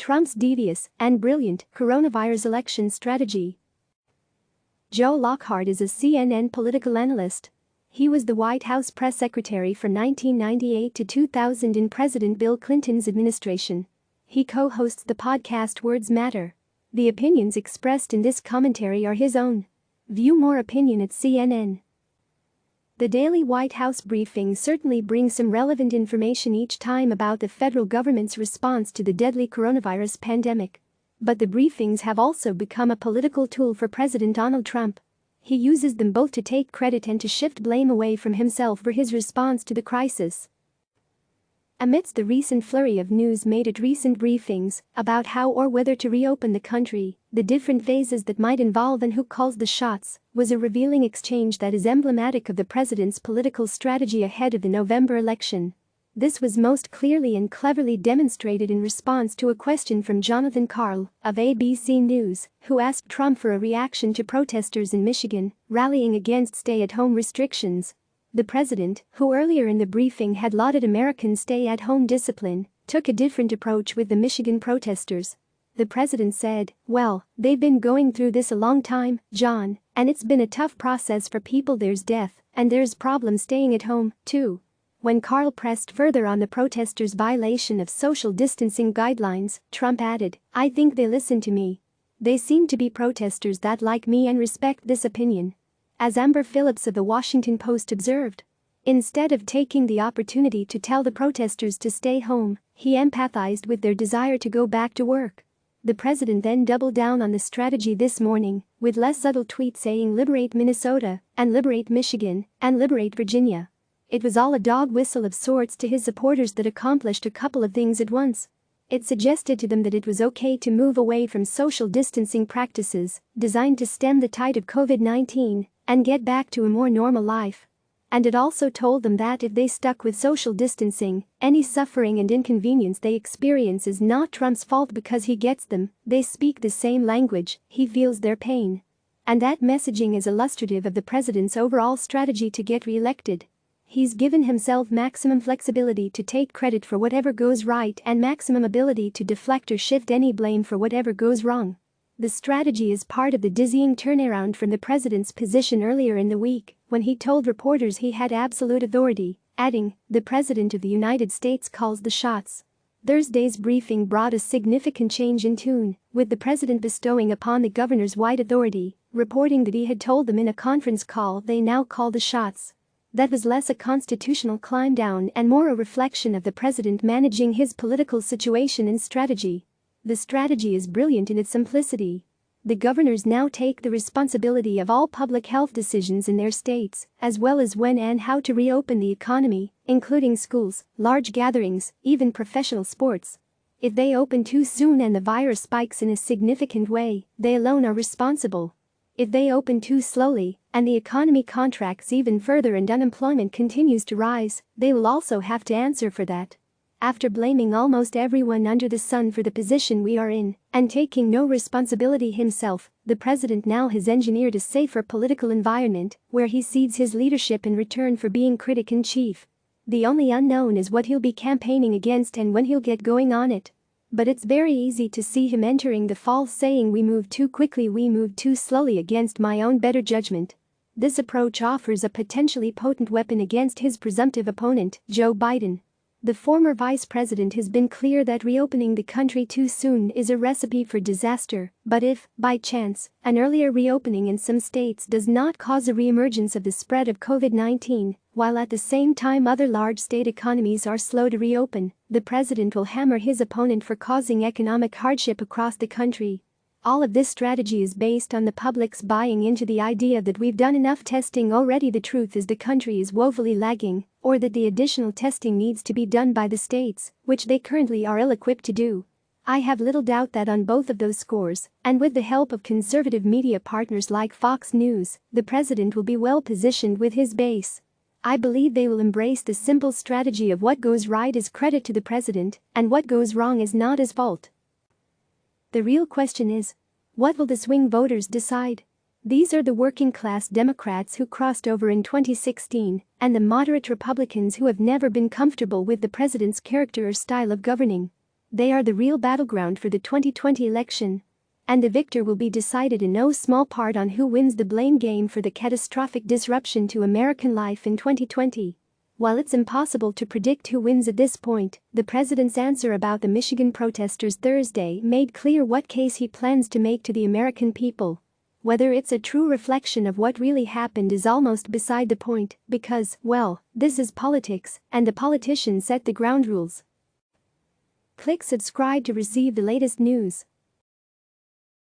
Trump's devious and brilliant coronavirus election strategy. Joe Lockhart is a CNN political analyst. He was the White House press secretary from 1998 to 2000 in President Bill Clinton's administration. He co-hosts the podcast Words Matter. The opinions expressed in this commentary are his own. View more opinion at CNN. The daily White House briefing certainly brings some relevant information each time about the federal government's response to the deadly coronavirus pandemic. But the briefings have also become a political tool for President Donald Trump. He uses them both to take credit and to shift blame away from himself for his response to the crisis. Amidst the recent flurry of news made at recent briefings about how or whether to reopen the country, the different phases that might involve and who calls the shots, was a revealing exchange that is emblematic of the president's political strategy ahead of the November election. This was most clearly and cleverly demonstrated in response to a question from Jonathan Karl of ABC News, who asked Trump for a reaction to protesters in Michigan rallying against stay-at-home restrictions. The president, who earlier in the briefing had lauded American stay-at-home discipline, took a different approach with the Michigan protesters. The president said, "Well, they've been going through this a long time, John, and it's been a tough process for people. There's death, and there's problems staying at home, too." When Karl pressed further on the protesters' violation of social distancing guidelines, Trump added, "I think they listen to me. They seem to be protesters that like me and respect this opinion." As Amber Phillips of The Washington Post observed, instead of taking the opportunity to tell the protesters to stay home, he empathized with their desire to go back to work. The president then doubled down on the strategy this morning, with less subtle tweets saying "Liberate Minnesota," and "Liberate Michigan," and "Liberate Virginia." It was all a dog whistle of sorts to his supporters that accomplished a couple of things at once. It suggested to them that it was okay to move away from social distancing practices designed to stem the tide of COVID-19 and get back to a more normal life. And it also told them that if they stuck with social distancing, any suffering and inconvenience they experience is not Trump's fault because he gets them, they speak the same language, he feels their pain. And that messaging is illustrative of the president's overall strategy to get re-elected. He's given himself maximum flexibility to take credit for whatever goes right and maximum ability to deflect or shift any blame for whatever goes wrong. The strategy is part of the dizzying turnaround from the president's position earlier in the week, when he told reporters he had absolute authority, adding, "The President of the United States calls the shots." Thursday's briefing brought a significant change in tune, with the president bestowing upon the governors wide authority, reporting that he had told them in a conference call they now call the shots. That was less a constitutional climb down and more a reflection of the president managing his political situation and strategy. The strategy is brilliant in its simplicity. The governors now take the responsibility of all public health decisions in their states, as well as when and how to reopen the economy, including schools, large gatherings, even professional sports. If they open too soon and the virus spikes in a significant way, they alone are responsible. If they open too slowly, and the economy contracts even further and unemployment continues to rise, they will also have to answer for that. After blaming almost everyone under the sun for the position we are in, and taking no responsibility himself, the president now has engineered a safer political environment where he cedes his leadership in return for being critic-in-chief. The only unknown is what he'll be campaigning against and when he'll get going on it. But it's very easy to see him entering the fall saying "We moved too quickly, we moved too slowly against my own better judgment." This approach offers a potentially potent weapon against his presumptive opponent, Joe Biden. The former vice president has been clear that reopening the country too soon is a recipe for disaster, but if, by chance, an earlier reopening in some states does not cause a reemergence of the spread of COVID-19, while at the same time other large state economies are slow to reopen, the president will hammer his opponent for causing economic hardship across the country. All of this strategy is based on the public's buying into the idea that we've done enough testing already. The truth is the country is woefully lagging, or that the additional testing needs to be done by the states, which they currently are ill-equipped to do. I have little doubt that on both of those scores, and with the help of conservative media partners like Fox News, the president will be well positioned with his base. I believe they will embrace the simple strategy of what goes right is credit to the president, and what goes wrong is not his fault. The real question is, what will the swing voters decide? These are the working-class Democrats who crossed over in 2016, and the moderate Republicans who have never been comfortable with the president's character or style of governing. They are the real battleground for the 2020 election. And the victor will be decided in no small part on who wins the blame game for the catastrophic disruption to American life in 2020. While it's impossible to predict who wins at this point, the president's answer about the Michigan protesters Thursday made clear what case he plans to make to the American people. Whether it's a true reflection of what really happened is almost beside the point, because, well, this is politics, and the politicians set the ground rules. Click subscribe to receive the latest news.